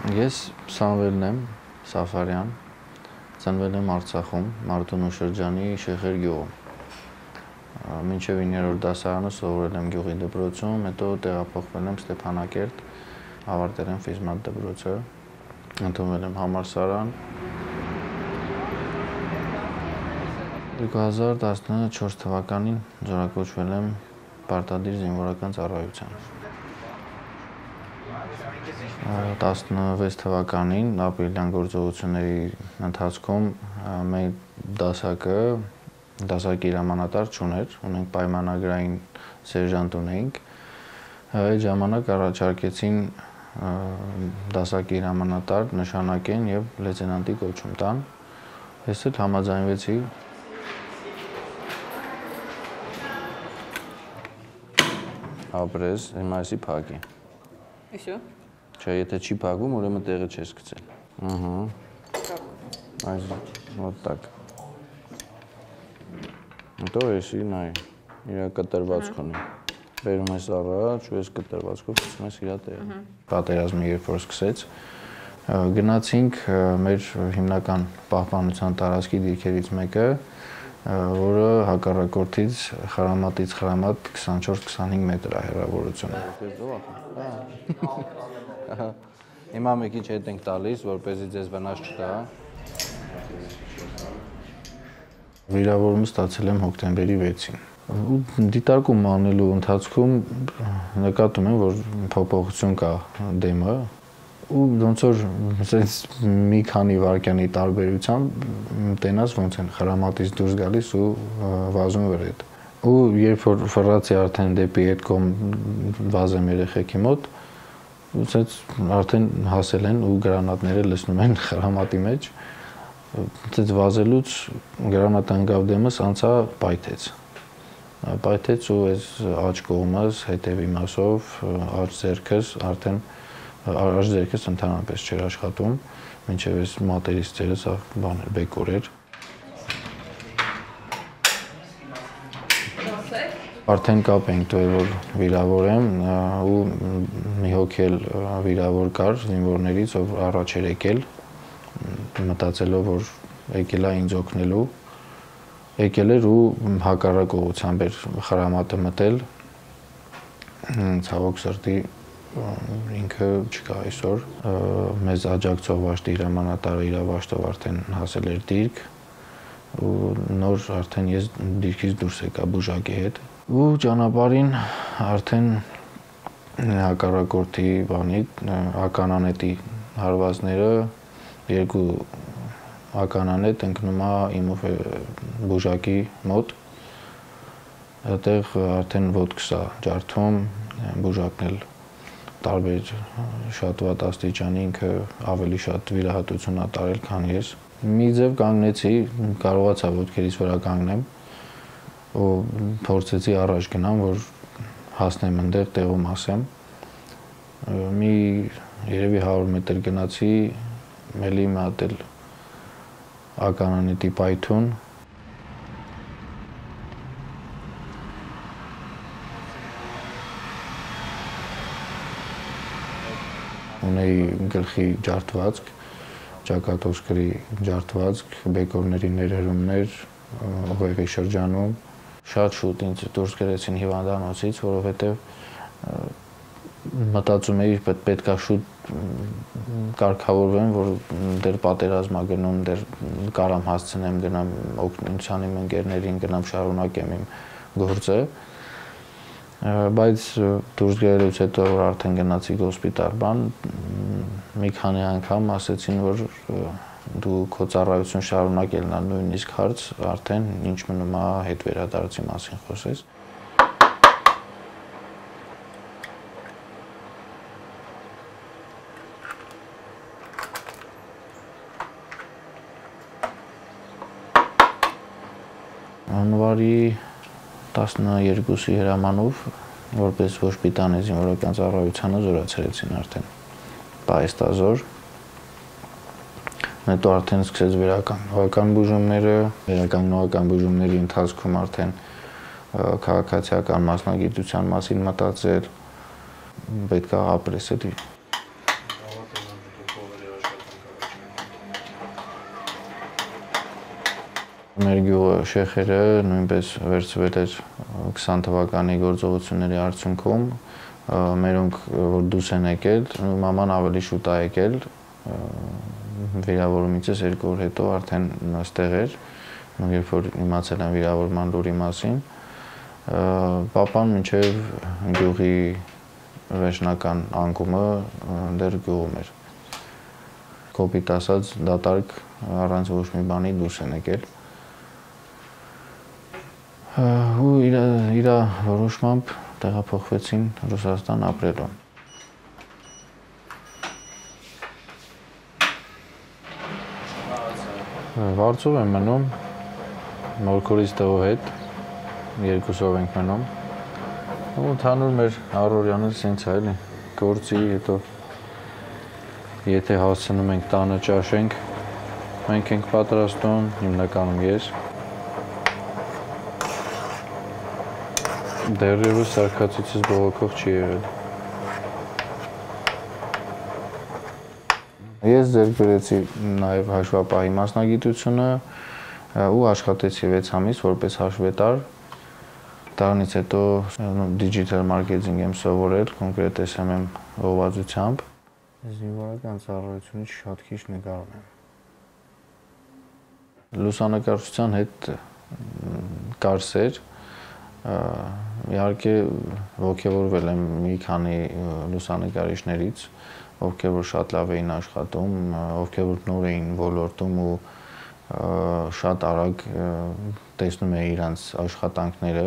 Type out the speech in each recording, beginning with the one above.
Ես Սամվելն եմ, Սաֆարյան, ծնվել եմ Արցախում, Մարտունու շրջանի Շեխեր գյուղում։ Մինչև 9-րդ դասարանը սովորել եմ գյուղի դպրոցում, հետո տեղափոխվել եմ Ստեփանակերտ, ավարտել եմ ֆիզմատ դպրոցը, ընդունվել եմ համալսարան։ 2014 թվականին զորակոչվել եմ պարտադիր զինվորական ծառայության։ 16 թվականին ապրիլյան գործողությունների ընթացքում մեր դասակի հրամանատար չուներ, ունենք պայմանագրային սերժանտ ունեինք։ Այդ ժամանակ առաջարկեցին դասակի հրամանատար նշանակեն եւ լեյտենանտի կոչում տան։ Ես էլ համաձայնվեցի։ Ապրես, հիմա էսի փակի։ Ისო? Չէ, եթե չի փակվում, ուրեմն տեղը չես գցել։ Այս вот так։ Հետո էսի նայ, իր կտրվածք ունի։ Բերում ես առաջ, ու ես կտրվածքով գցում ես իր տեղը։ Պատերազմը երբ որ սկսեց, գնացինք մեր հիմնական պահպանության տարածքի դիրքերից մեկը, որը հակառակորդից խրամատից խրամատ 24-25 մետր է հեռավորությունը։ Հիմա մի քիչ հետ ենք տալիս, որպեսզի ձեզ վնաս չտա։ Վիրավորումը ստացել եմ հոկտեմբերի 6-ին։ Դիտարկում անելու ընթացքում նկատում եմ, որ փոփոխություն կա դեմը, ու ոնց որ մի քանի վայրկյանի տարբերությամբ տենաս ոնց են խրամատից դուրս գալիս ու վազում վրետ։ Ու երբ որ ֆռացի արդեն դեպի այդ կողմ վազեմ երեխեքի մոտ, ուսած արդեն հասել են ու գրանատները լցնում են խրամատի մեջ։ Ուսած վազելուց գրանատը ընկավ դեմս, անցա պայթեց ու այս աջ կողմս հետևի մասով աջ ձեռքս արդեն աջ ձեռքս ընդհանրապես չէր աշխատում, մինչև այս մատերից ծերս բաներ բեկոր էր։ Արդեն կապ ենք տվել, որ վիրավոր եմ ու մի հոգի էլ վիրավոր կար զինվորներից, ով առաջ էր եկել, մտածելով, որ եկել է ինձ օգնելու, եկել էր ու հակառակ ուղղությամբ էր խրամատը մտել, ցավոք սրտի ինքը չկա այսօր, մեզ աջակցող վաշտի հրամանատարը իր վաշտով արդեն հասել էր դիրք, ու նոր արդեն ես դիրքից դուրս եկա բուժակի հետ, ու ճանապարհին արդեն հակառակորդի բանի ականանետի հարվածները երկու ականանետ ընկնում է իմ բուժակի մոտ, այդտեղ արդեն ոտքս է ջարդում, բուժակն էլ տարբեր շատ վատ աստիճանի ինքը ավելի շատ վիրահատություն է տարել, քան ես։ Մի ձև կանգնեցի, կարողացա ոտքերից վրա կանգնեմ ու փորձեցի առաջ գնամ, որ հասնեմ այնտեղ տեղում ասեմ։ Մի երևի 100 մետր գնացի, էլի մի հատ էլ ականանետի պայթուն։ Ունեի գլխի ջարդվածք, ճակատոսկրի ջարդվածք, բեկորների ներհրումներ, ուղեղի շրջանում։ Շատ շուտ ինձ դուրս գերեցին հիվանդանոցից, որովհետև մտածում էի պետք է շուտ կարգավորվեմ, որ դեռ պատերազմ է գնում, դեռ կարամ հասցնեմ, գնամ օգնության իմ ընկերներին, գնամ շարունակեմ իմ գործը։ Բայց դուրս գերելուց հետո որ արդեն գնացի հոսպիտալ բան, մի քանի անգամ ասեցին, որ դու քո ծառայություն շարունակելն է նույնիսկ հարց, արդեն ինչ մնում է հետ վերադարձի մասին խոսես։ Հունվարի 12-ի հրամանով, որպես ոչ պիտանի զինվորական ծառայությանը զորացրեցին արդեն պահեստազոր։ Հետո արդեն սկսեց վերականգնողական բուժումները, վերականգնողական բուժումների ընթացքում արդեն քաղաքացիական մասնագիտության մասին մտածել, պետք է ապրես էլի։ Մեր գյուղը շեխերը նույնպես վերցվել էր 20 թվականի գործողությունների արդյունքում, մերոնք որ դուրս են եկել, մաման ավելի շուտ է եկել, վիրավորումից 2 օր հետո արդեն այստեղ էր, երբ որ իմացել են վիրավորման լուրի մասին, պապան մինչև գյուղի վերջնական անկումը դեռ գյուղում էր։ Կոպիտ ասած դատարկ առանց ոչ մի բանի դուրս են եկել։ Ու իր որոշմամբ տեղափոխվեցին Ռուսաստան ապրելու։ Վարձով եմ մնում, մորքորից տղու հետ, 2-ով ենք մնում։ Ու ընդհանուր մեր առօրյան էլ սենց է, էլի, գործի, հետո եթե հասցնում ենք տանը ճաշենք, մենք ենք պատրաստում, հիմնականում ես։ Դեռևս սարքածիցս բողոքող չի եղել։ Ես ձեռք բերեցի նաև հաշվապահի մասնագիտությունը ու աշխատեցի 6 ամիս որպես հաշվետար։ Դրանից հետո digital marketing եմ սովորել, կոնկրետ SMM ուղղվածությամբ։ Զինվորական ծառայությունից շատ քիչ նկարում եմ։ Լուսանկարչության հետ կար սեր, իհարկե ոգևորվել եմ մի քանի լուսանկարիչներից, ովքեր որ շատ լավ էին աշխատում, ովքեր որ նոր էին ոլորտում ու շատ արագ տեսնում էի իրանց աշխատանքները։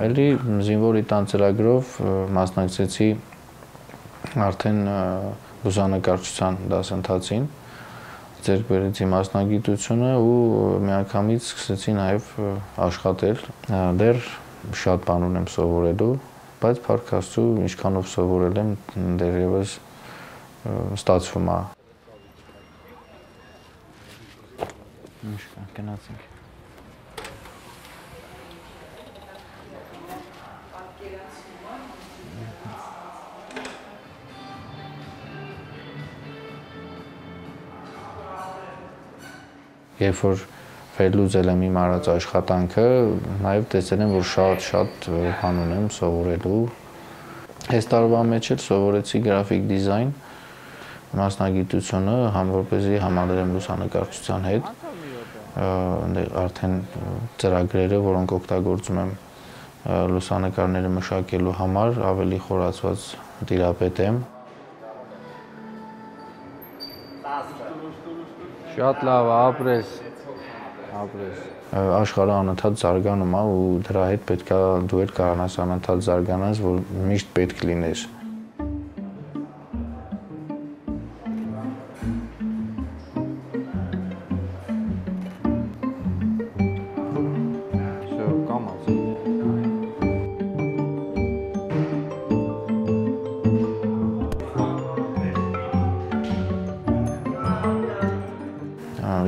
Էլի զինվորի տան ծրագրով մասնակցեցի արդեն լուսանկարչության դասընթացին, ձեռք բերեցի մասնագիտությունը ու միանգամից սկսեցի նաև աշխատել։ Դեռ շատ բան ունեմ սովորելու, բայց փառք Աստծո, ինչքանով սովորել եմ, դեռևս ստացվում է։ Ինչ կա, գնացինք։ Երբ որ վերլուծել եմ իմ արած աշխատանքը, նաև տեսել եմ, որ շատ բան ունեմ սովորելու։ Այս տարվա մեջ էլ սովորեցի գրաֆիկ դիզայն մասնագիտությունը, որպեսզի համալրեմ լուսանկարչության հետ։ Արդեն ծրագրերը, որոնք օգտագործում եմ լուսանկարները մշակելու համար, ավելի խորացված տիրապետ եմ։ Շատ լավ, ապրես։ Աշխարհը անընդհատ զարգանում է ու դրա հետ պետք է դու էլ կարողանաս անընդհատ զարգանաս, որ միշտ պետք լինես։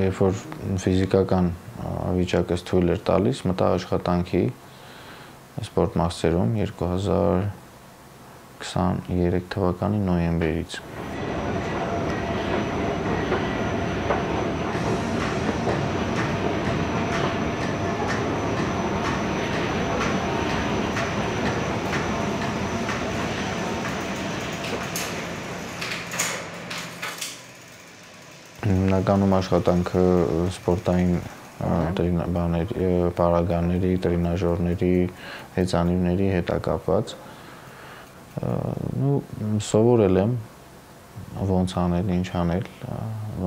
Երբ որ ֆիզիկական վիճակս թույլ էր տալիս, մտա աշխատանքի սպորտ մաստերում 2023 թվականի նոյեմբերից։ Հիմնականում աշխատանքը սպորտային պարագաների, տրենաժորների, հեծանիվների հետ է կապված։ Սովորել եմ ոնց անել, ինչ անել,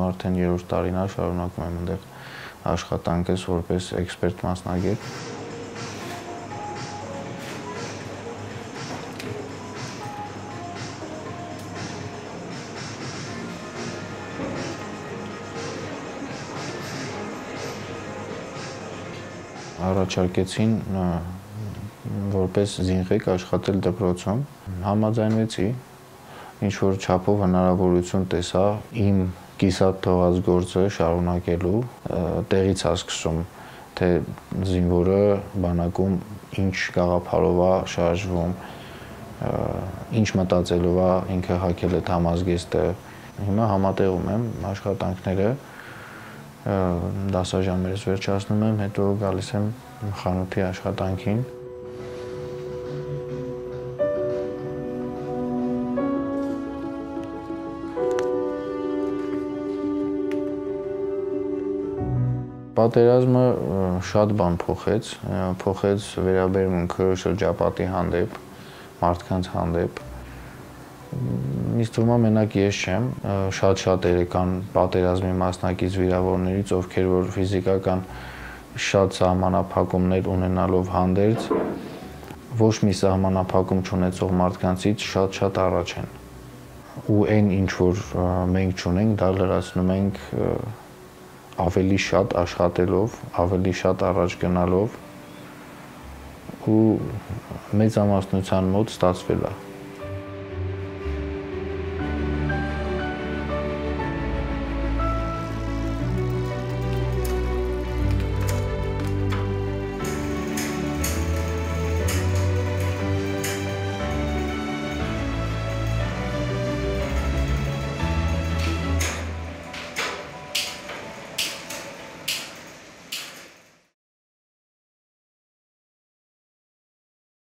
արդեն 3-րդ տարին է շարունակում եմ այնտեղ աշխատանքս որպես էքսպերտ մասնագետ։ Առաջարկեցին որպես զինղեկ աշխատել դպրոցում, համաձայնվեցի, ինչ-որ չափով հնարավորություն տեսա իմ կիսատ թողած գործը շարունակելու, տեղից է սկսում, թե զինվորը բանակում ինչ գաղափարով է շարժվում, ինչ մտածելով է ինքը հագել այդ համազգեստը։ Հիմա համատեղում եմ աշխատանքները, դասաժամերս վերջացնում եմ, հետո գալիս եմ խանութի աշխատանքին։ Պատերազմը շատ բան փոխեց վերաբերմունքը շրջապատի հանդեպ, մարդկանց հանդեպ։ Ինձ թվում է մենակ ես չեմ, շատ-շատերը կան պատերազմի մասնակից վիրավորներից, ովքեր որ ֆիզիկական շատ սահմանափակումներ ունենալով հանդերձ, ոչ մի սահմանափակում չունեցող մարդկանցից շատ-շատ առաջ են։ Ու այն ինչ որ մենք չունենք, դա լրացնում ենք ավելի շատ աշխատելով, ավելի շատ առաջ գնալով ու մեծամասնության մոտ ստացվել է։